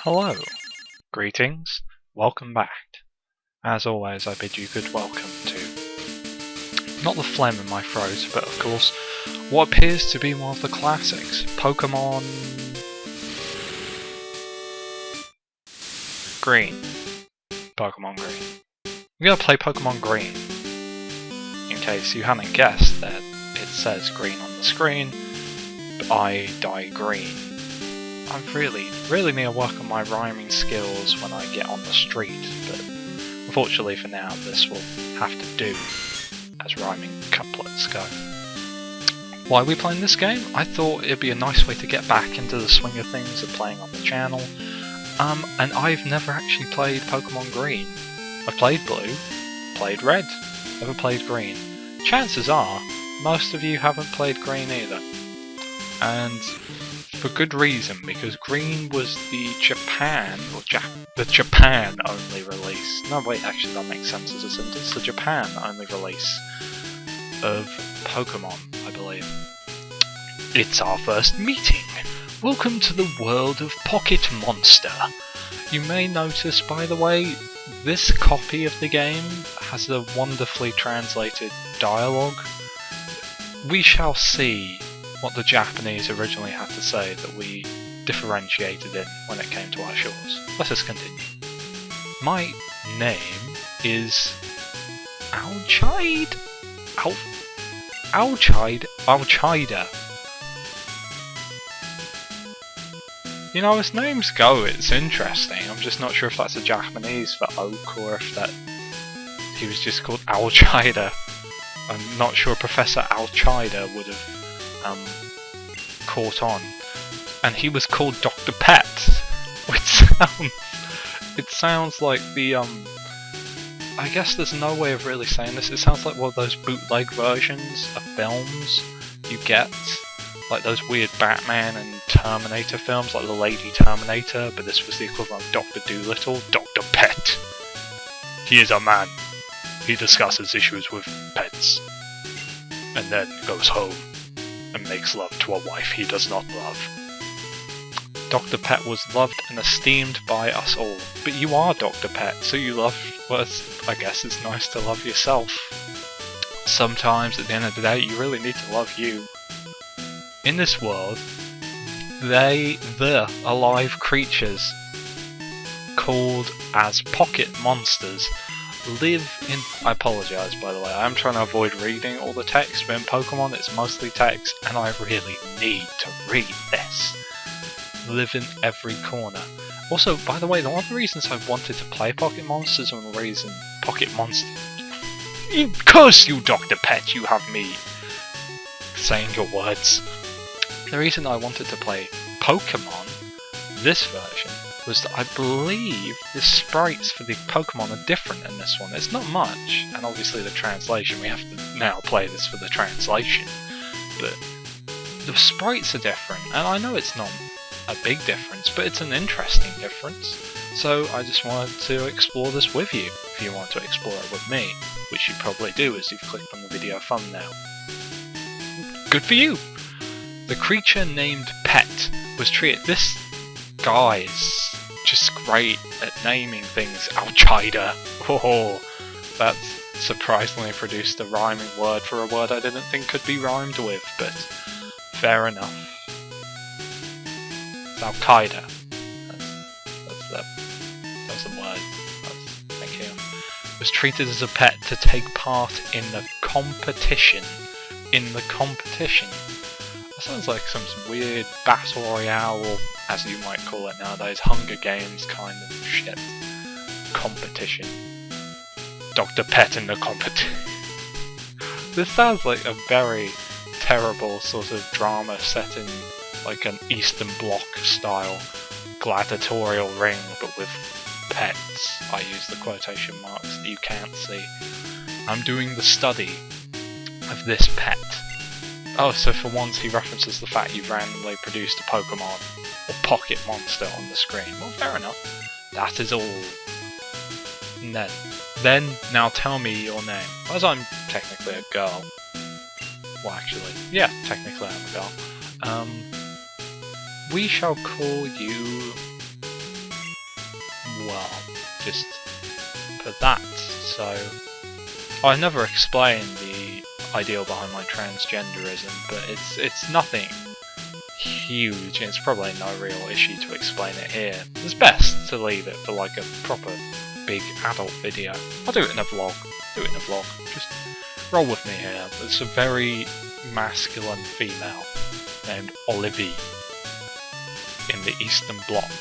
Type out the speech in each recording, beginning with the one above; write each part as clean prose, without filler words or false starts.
Hello, greetings, welcome back. As always, I bid you good welcome to not the phlegm in my throat, but of course, what appears to be one of the classics, Pokemon Green. Pokemon Green. We're gonna play Pokemon Green. In case you hadn't guessed that it says green on the screen, but I die green. I really need to work on my rhyming skills when I get on the street, but unfortunately for now this will have to do as rhyming couplets go. Why are we playing this game? I thought it'd be a nice way to get back into the swing of things of playing on the channel, and I've never actually played Pokemon Green. I've played Blue, played Red, never played Green. Chances are, most of you haven't played Green either. And for good reason, because Green was the Japan only release. No wait, actually that makes sense as a sentence. The Japan only release of Pokemon, I believe. It's our first meeting. Welcome to the world of Pocket Monster. You may notice, by the way, this copy of the game has a wonderfully translated dialogue. We shall see what the Japanese originally had to say that we differentiated in when it came to our shores. Let us continue. My name is Alchida. You know, as names go, it's interesting. I'm just not sure if that's a Japanese for oak or if that he was just called Alchida. I'm not sure Professor Alchida would have caught on, and he was called Dr. Pet, which sounds like the I guess there's no way of really saying this. It sounds like one of those bootleg versions of films you get, like those weird Batman and Terminator films, like the Lady Terminator, but this was the equivalent of Dr. Dolittle. Dr. Pet. He is a man. He discusses issues with pets, and then goes home and makes love to a wife he does not love. Dr. Pet was loved and esteemed by us all. But you are Dr. Pet, so you love, well, I guess it's nice to love yourself. Sometimes, at the end of the day, you really need to love you. In this world, the alive creatures, called as Pocket Monsters, live in... I apologise, by the way, I'm trying to avoid reading all the text, but in Pokemon it's mostly text, and I really need to read this. Live in every corner. Also, by the way, one of the reasons I wanted to play Pocket Monsters and the reason Pocket Monsters... Curse you, Dr. Pet, you have me saying your words. The reason I wanted to play Pokemon, this version, was that I believe the sprites for the Pokemon are different in this one. It's not much, and obviously the translation, we have to now play this for the translation, but the sprites are different, and I know it's not a big difference, but it's an interesting difference, so I just wanted to explore this with you, if you want to explore it with me, which you probably do as you've clicked on the video thumbnail. Good for you! The creature named Pet was treated... This guy is just great at naming things. Alchida. Oh, that's surprisingly produced a rhyming word for a word I didn't think could be rhymed with, but fair enough. It's Al-Qaeda. That's the word. Thank you. Was treated as a pet to take part in the competition. That sounds like some weird battle royale, or as you might call it nowadays, Hunger Games kind of shit. Competition. Dr. Pet in the competition. This sounds like a very terrible sort of drama set in like an Eastern Bloc style gladiatorial ring, but with pets. I use the quotation marks that you can't see. I'm doing the study of this pet. Oh, so for once he references the fact you've randomly produced a Pokemon or Pocket Monster on the screen. Well, fair enough. That is all. And then, now tell me your name. As I'm technically a girl. Well, actually, yeah, technically I'm a girl. We shall call you well, just put that. So I never explained the ideal behind my transgenderism, but it's nothing huge, and it's probably no real issue to explain it here. It's best to leave it for like a proper big adult video. I'll do it in a vlog. Just roll with me here. It's a very masculine female named Olivie in the Eastern Bloc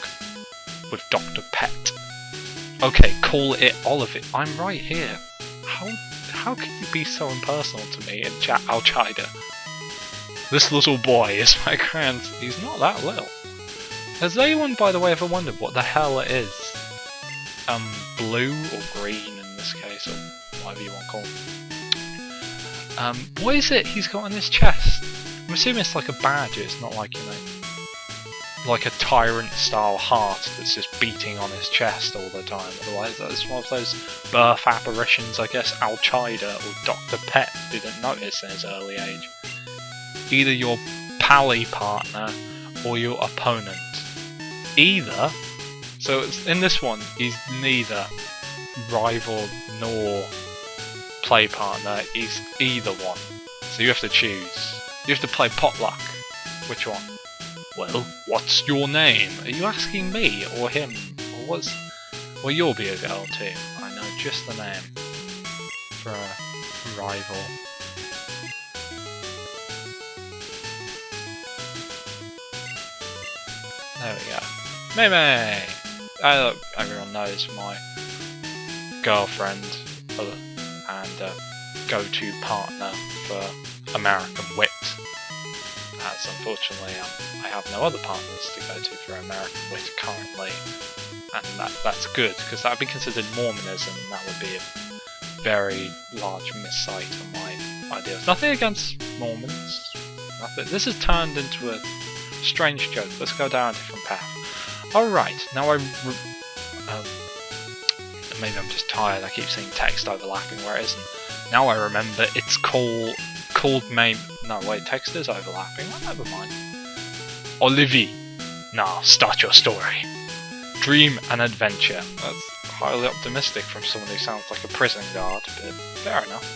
with Dr. Pet. Okay, call it Olivie. I'm right here. How can you be so impersonal to me in chat Al-Qaeda? This little boy is my grandson. He's not that little. Has anyone, by the way, ever wondered what the hell it is? Blue or green in this case, or whatever you want to call it. What is it he's got on his chest? I'm assuming it's like a badge. It's not like, you know, like a tyrant-style heart that's just beating on his chest all the time. Otherwise, that's one of those birth apparitions, I guess, Al-Qaeda or Dr. Pet didn't notice in his early age. Either your pally partner or your opponent. Either. So it's, in this one, he's neither rival nor play partner. He's either one. So you have to choose. You have to play potluck. Which one? Well, what's your name? Are you asking me or him? Or what's... Well, you'll be a girl too. I know just the name for a rival. There we go. Mei! Everyone knows my girlfriend and go-to partner for American wit. As unfortunately, I have no other partners to go to for American wit currently, and that's good because that would be considered Mormonism, and that would be a very large missight on my ideas. Nothing against Mormons. Nothing. This has turned into a strange joke. Let's go down a different path. Alright, now maybe I'm just tired. I keep seeing text overlapping where it isn't. Now I remember it's called no wait, text is overlapping. Oh, never mind. Olivie, now start your story. Dream and adventure. That's highly optimistic from someone who sounds like a prison guard, but fair enough.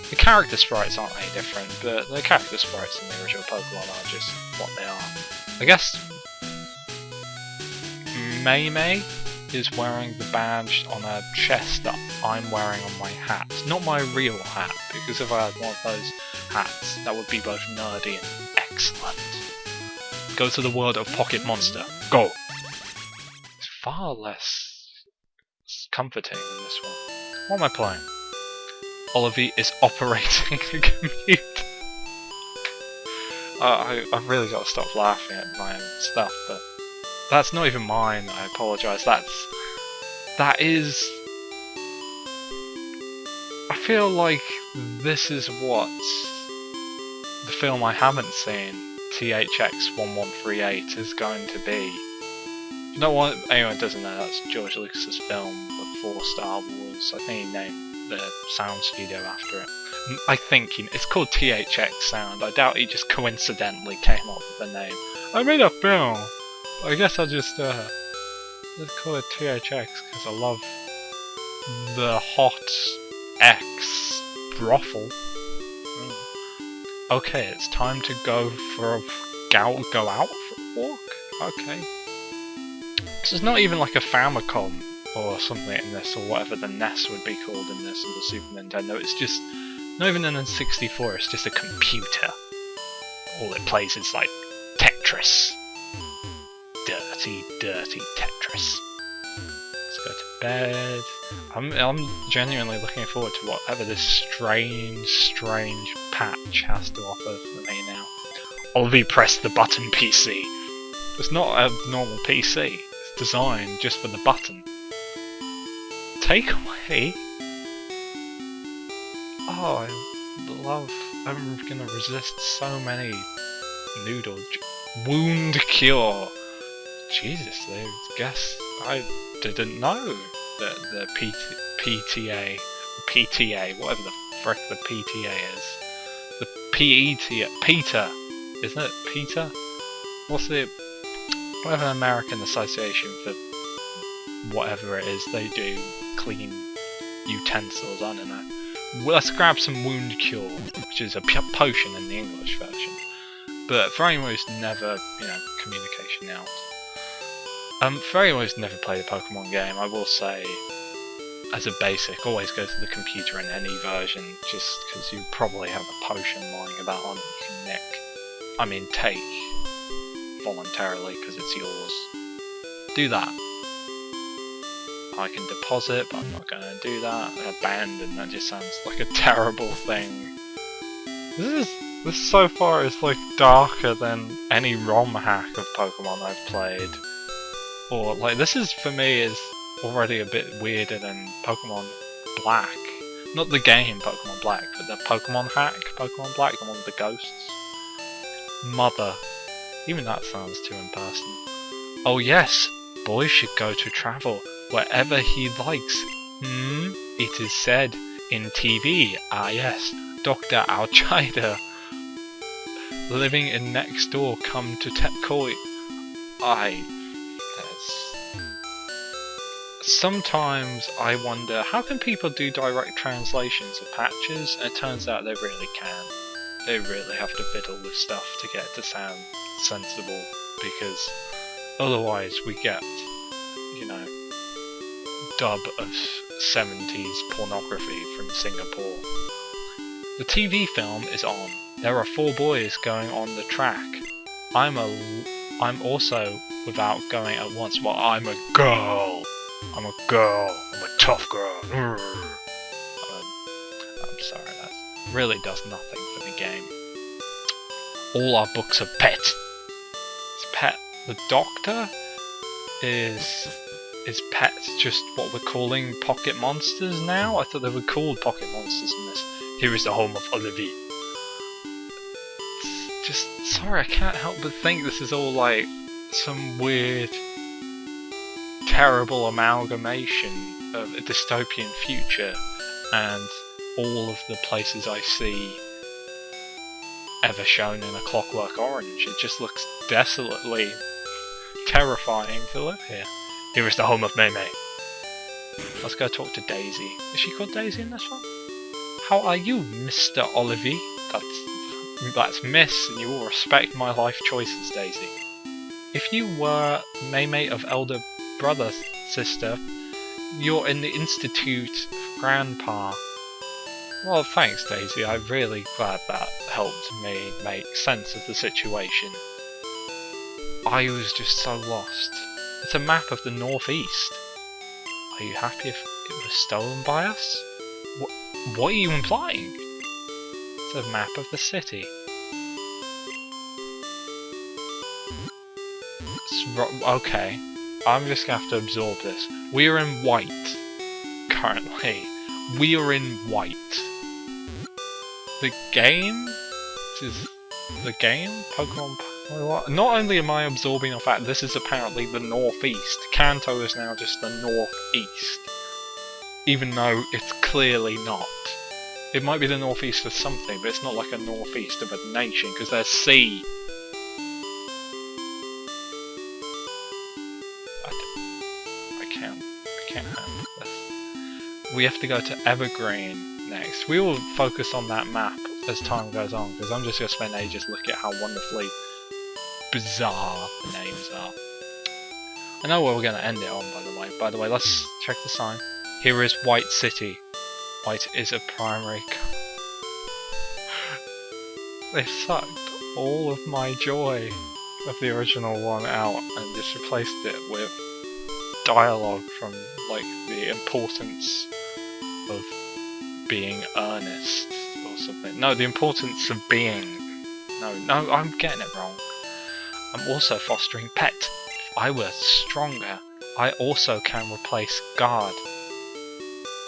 The character sprites aren't any different, but the character sprites in the original Pokemon are just what they are. I guess Mei is wearing the badge on her chest that I'm wearing on my hat. Not my real hat, because if I had one of those hats, that would be both nerdy and excellent. Go to the world of Pocket Monster. Go! It's far less comforting than this one. What am I playing? Olivie is operating a computer. I've really got to stop laughing at my own stuff, but that's not even mine, I apologise. That is... I feel like this is what the film I haven't seen, THX 1138, is going to be. You know what? Anyone doesn't know, that's George Lucas's film before Star Wars. I think he named the sound studio after it. I think it's called THX Sound. I doubt he just coincidentally came up with the name. I made a film! I guess I'll just call it THX because I love the hot X brothel. Okay, it's time to go for a go out for a walk? Okay. This is not even like a Famicom or something in this, or whatever the NES would be called in this, or the Super Nintendo. It's just not even an N64, it's just a computer. All it plays is like Tetris. Dirty, dirty Tetris. Let's go to bed. I'm genuinely looking forward to whatever this strange patch has to offer for me now. Olivie, press the button PC. It's not a normal PC. It's designed just for the button. Take away. Oh, I'm gonna resist so many noodle. Wound cure. Jesus, I guess I didn't know that the PTA, whatever the frick the PTA is, the PETA, isn't it? PETA? What's the, whatever American Association for whatever it is they do, clean utensils, I don't know. Well, let's grab some wound cure, which is a potion in the English version. But for anyone who's never, communication out. For anyone who's never played a Pokemon game, I will say, as a basic, always go to the computer in any version, just because you probably have a potion lying about on it you can take voluntarily because it's yours. Do that. I can deposit, but I'm not going to do that. Abandon, that just sounds like a terrible thing. This so far is like darker than any ROM hack of Pokemon I've played. Or like, this is, for me, is already a bit weirder than Pokemon Black. Not the game Pokemon Black, but the Pokemon hack Pokemon Black, the one with the ghosts. Mother. Even that sounds too impersonal. Oh yes, boys should go to travel wherever he likes. It is said in TV. Ah yes, Dr. Alchida living in next door come to Tepkoi. Sometimes I wonder, how can people do direct translations of patches? And it turns out they really can. They really have to fiddle with stuff to get it to sound sensible, because otherwise we get, dub of 70s pornography from Singapore. The TV film is on. There are 4 boys going on the track. I'm also without going at once. Well, I'm a girl. I'm a tough girl. I'm sorry, that really does nothing for the game. All our books are pet. It's pet. The Doctor is pet just what we're calling pocket monsters now? I thought they were called pocket monsters in this. Here is the home of Olivia. Just, sorry, I can't help but think this is all like some weird, terrible amalgamation of a dystopian future, and all of the places I see ever shown in A Clockwork Orange. It just looks desolately terrifying to live here. Here is the home of Mei Mei. Let's go talk to Daisy. Is she called Daisy in this one? How are you, Mr. Olivie? That's Miss, and you will respect my life choices, Daisy. If you were Mei Mei of elder brother, sister, you're in the Institute of Grandpa. Well, thanks, Daisy. I'm really glad that helped me make sense of the situation. I was just so lost. It's a map of the Northeast. Are you happy if it was stolen by us? What are you implying? It's a map of the city. Okay, I'm just gonna have to absorb this. We are in white. Currently. We are in white. The game? Pokemon... Not only am I absorbing the fact this is apparently the northeast, Kanto is now just the northeast. Even though it's clearly not. It might be the northeast of something, but it's not like a northeast of a nation, because there's sea. I can't handle this. We have to go to Evergreen next. We will focus on that map as time goes on, because I'm just going to spend ages looking at how wonderfully bizarre the names are. I know where we're going to end it on, by the way. By the way, let's check the sign. Here is White City. White is a primary They've sucked all of my joy of the original one out and just replaced it with dialogue from, like, the importance of being earnest or something. No, the importance of being. No, I'm getting it wrong. I'm also fostering pet. If I were stronger, I also can replace guard.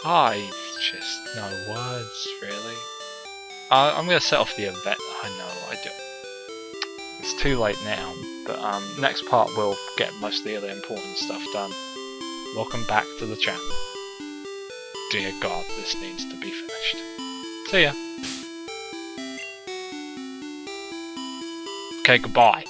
I've just no words, really. I'm going to set off the event. I know, I do. It's too late now, but next part we'll get most of the other important stuff done. Welcome back to the channel. Dear God, this needs to be finished. See ya. Okay, goodbye.